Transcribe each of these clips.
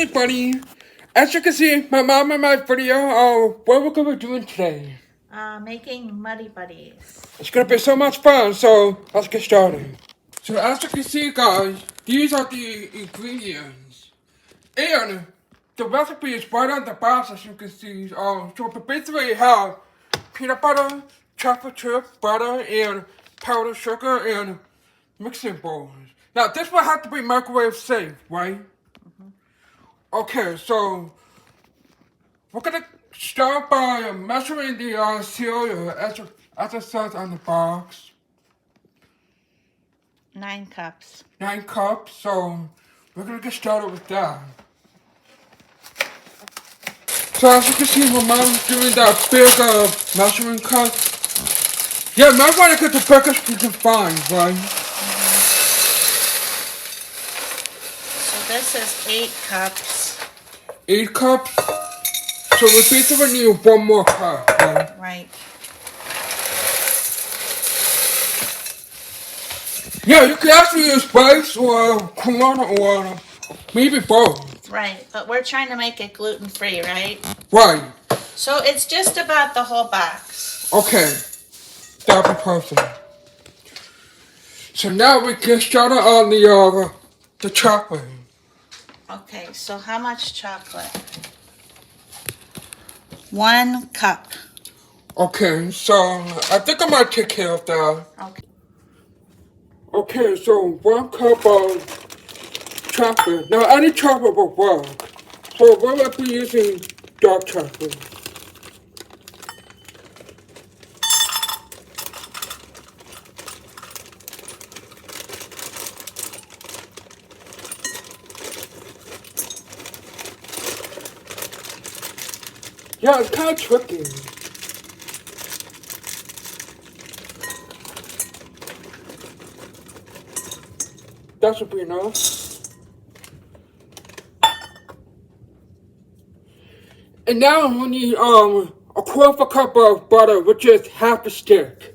Hey buddy, as you can see, my mom in my video, what we're gonna be doing today. Making Muddy Buddies. It's gonna be so much fun, so let's get started. So as you can see guys, these are the ingredients. And the recipe is right on the box as you can see. So we basically have peanut butter, chocolate chip, butter, and powdered sugar, and mixing bowls. Now this will have to be microwave safe, right? Okay, so we're gonna start by measuring the cereal as it says on the box. 9 cups. 9 cups, so we're gonna get started with that. So as you can see, my mom's doing that big measuring cup. Yeah, might want to get the biggest you can find, right? So this is 8 cups. 8 cups. So we basically need 1 more cup, right? Right. Yeah, you can actually use rice or corn or maybe both. Right, but we're trying to make it gluten-free, right? Right. So it's just about the whole box. Okay. That'll be perfect. So now we get started on the chocolate. Okay, so how much chocolate? 1 cup. Okay, so I think I might take care of that. Okay. Okay, so 1 cup of chocolate. Now any chocolate will work. So we'll be using dark chocolate. Yeah, it's kind of tricky. That should be enough. And now we need a 1/4 cup of butter, which is half a stick.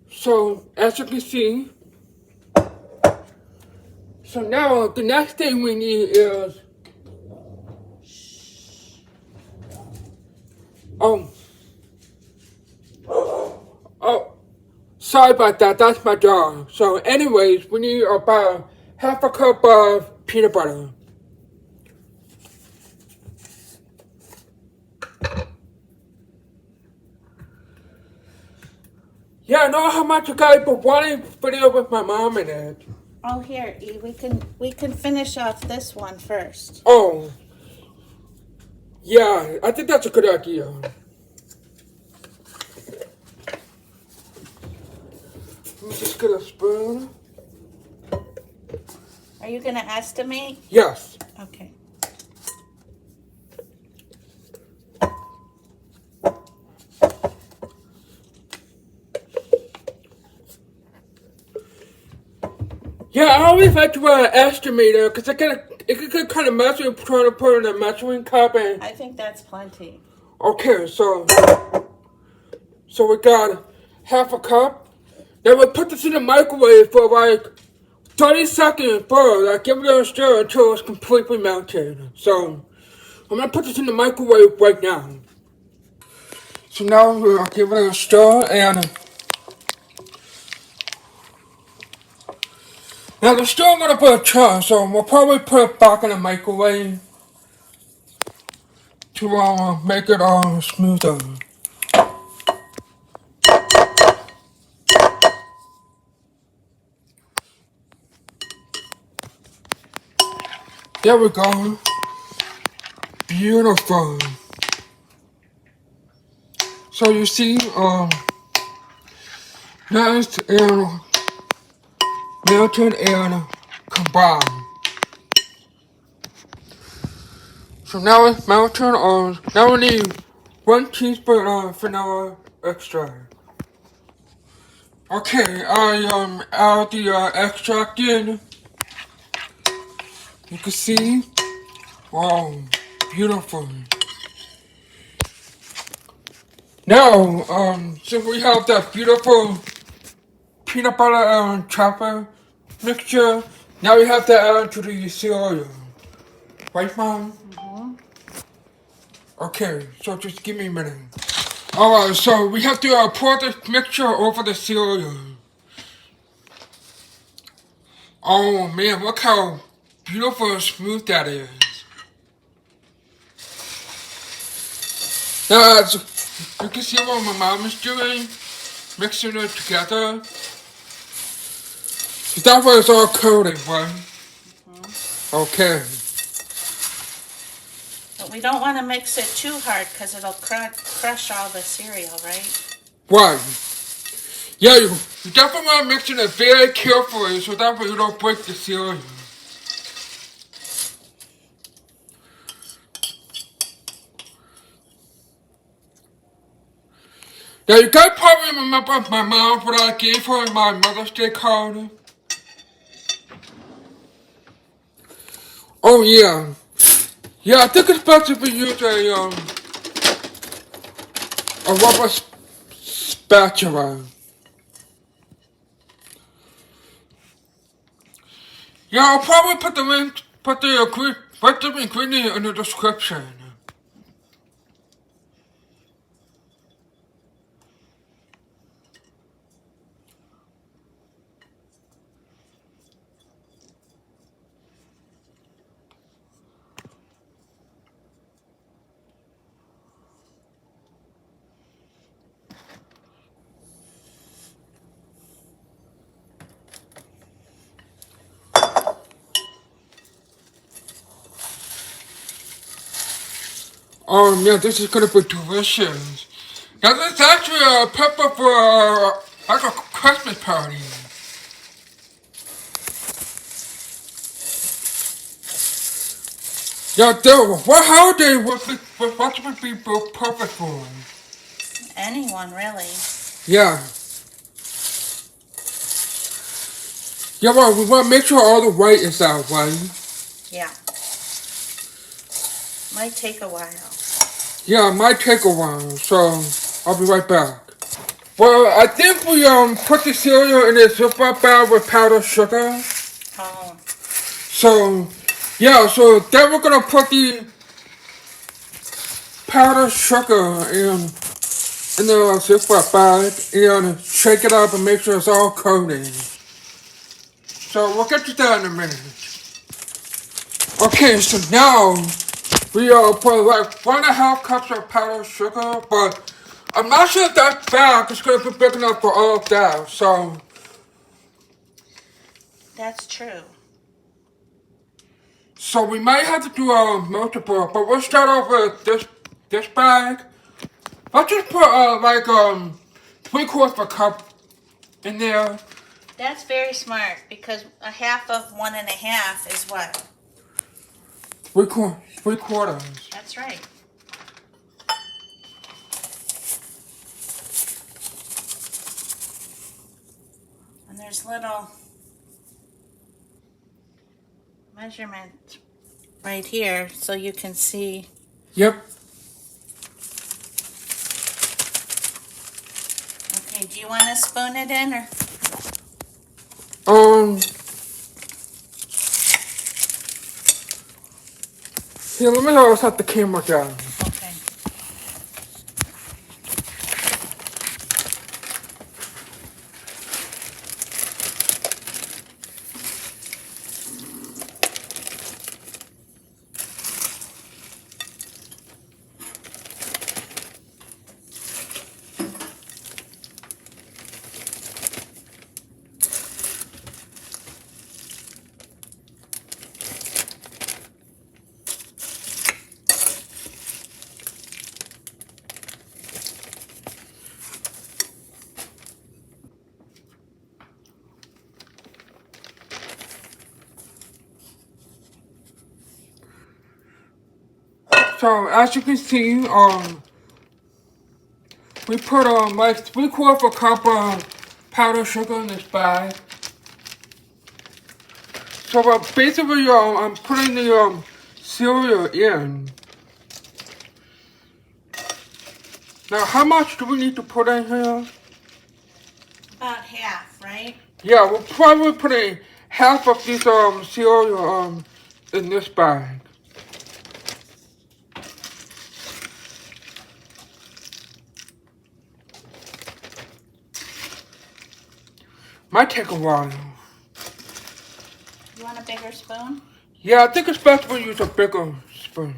So as you can see, so now the next thing we need is oh, sorry about that, that's my dog. So anyways, we need about half a cup of peanut butter. Yeah, I know how much you guys been wanting video with my mom in it. Oh, here, E, we can finish off this one first. Oh, yeah, I think that's a good idea. Let me just get a spoon. Are you gonna estimate? Yes. Okay. Yeah, I always like to estimate it because it can get kind of messy trying to put in a measuring cup. And I think that's plenty. okay, so we got half a cup. Then we put this in the microwave for like 30 seconds first. Like give it a stir until it's completely melted. So I'm gonna put this in the microwave right now. So now we'll give it a stir and now there's still a little bit of chunks, so we'll probably put it back in the microwave to make it smoother. There we go. Beautiful. So you see, nice and melted and combined. So now it's melted. Now we need 1 teaspoon of vanilla extract. Okay, I add the extract in. You can see, wow, beautiful. Now, so we have that beautiful peanut butter and chocolate mixture. Now we have to add to the cereal. Right, Mom? Okay, so just give me a minute. Alright, so we have to pour this mixture over the cereal. Oh man, look how beautiful and smooth that is. Now, as you can see what my mom is doing, mixing it together. That way it's all coated, right? Okay. But we don't want to mix it too hard because it'll crush all the cereal, right? Right. Yeah, you definitely want to mix it very carefully so that way you don't break the cereal. Now you guys probably remember my mom what I gave her in my Mother's Day card. Oh yeah. Yeah, I think it's best if we use a rubber spatula. Yeah, I'll probably put the link, put the ingredient in the description. Oh yeah, this is gonna be delicious. Now this is actually a pepper for like a Christmas party. Yeah, dude, what holiday would be perfect for? Anyone, really. Yeah. Yeah, well, we want to make sure all the white is out, right? Yeah. Might take a while. Yeah, it might take a while, so I'll be right back. Well, I think we put the cereal in a zip-up bag with powdered sugar. Oh. So, yeah, so then we're gonna put the powdered sugar in the zip-up bag and shake it up and make sure it's all coated. So we'll get to that in a minute. Okay, so now we put like 1.5 cups of powdered sugar, but I'm not sure if that bag is gonna be big enough for all of that. So That's true. So we might have to do multiple, but we'll start off with this bag. Let's just put like 3/4 of a cup in there. That's very smart because a half of 1.5 is what? Three quarters. That's right. And there's little measurement right here so you can see. Yep. Okay, do you want to spoon it in or? Here, let me set the camera down. Okay. So as you can see, we put like 3/4 of a cup of powdered sugar in this bag. So basically, I'm putting the cereal in. Now, how much do we need to put in here? About half, right? Yeah, we'll probably put in half of this cereal in this bag. Might take a while. You want a bigger spoon? Yeah, I think it's best we use a bigger spoon.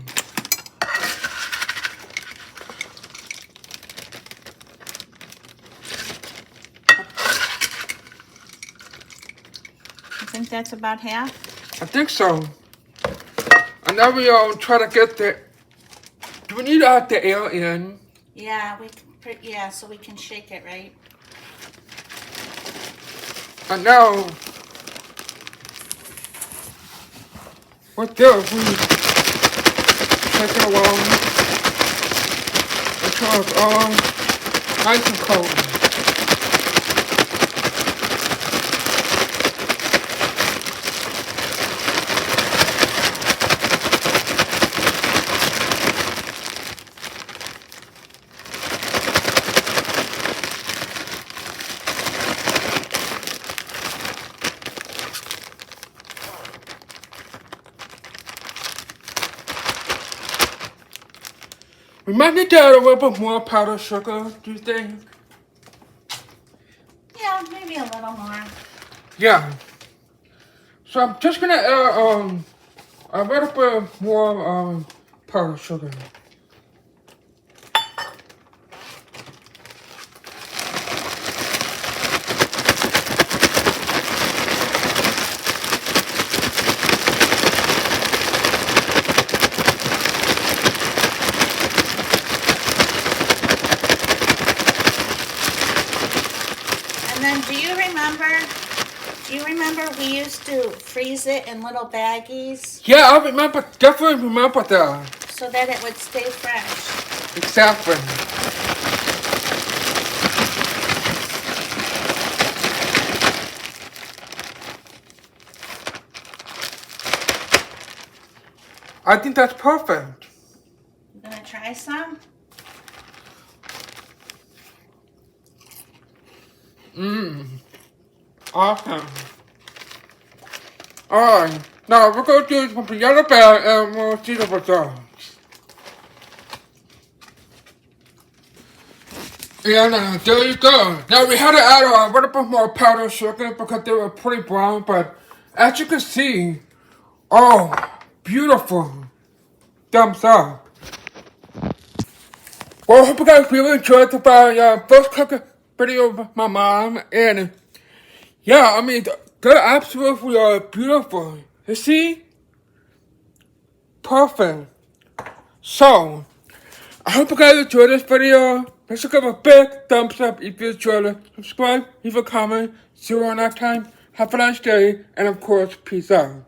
You think that's about half? I think so. And now we try to get the. Do we need to add the air in? Yeah, yeah, so we can shake it, right? And now, with this, we take it along until it's all nice and cold. We might need to add a little bit more powdered sugar, do you think? Yeah, maybe a little more. Yeah. So I'm just gonna add a little bit more powdered sugar. And then do you remember we used to freeze it in little baggies Yeah, I remember, definitely remember that. so that it would stay fresh? Exactly. I think that's perfect. You gonna try some? Awesome. Alright, now we're going to do the yellow bag and we'll see the results. And there you go. Now we had to add a little bit more powdered sugar because they were pretty brown, but as you can see, oh, beautiful. Thumbs up. Well, I hope you guys really enjoyed the first cooking video with my mom. And yeah, I mean, they're absolutely beautiful. You see? Perfect. So, I hope you guys enjoyed this video. Make sure to give a big thumbs up if you enjoyed it. Subscribe, leave a comment. See you all next time. Have a nice day. And of course, peace out.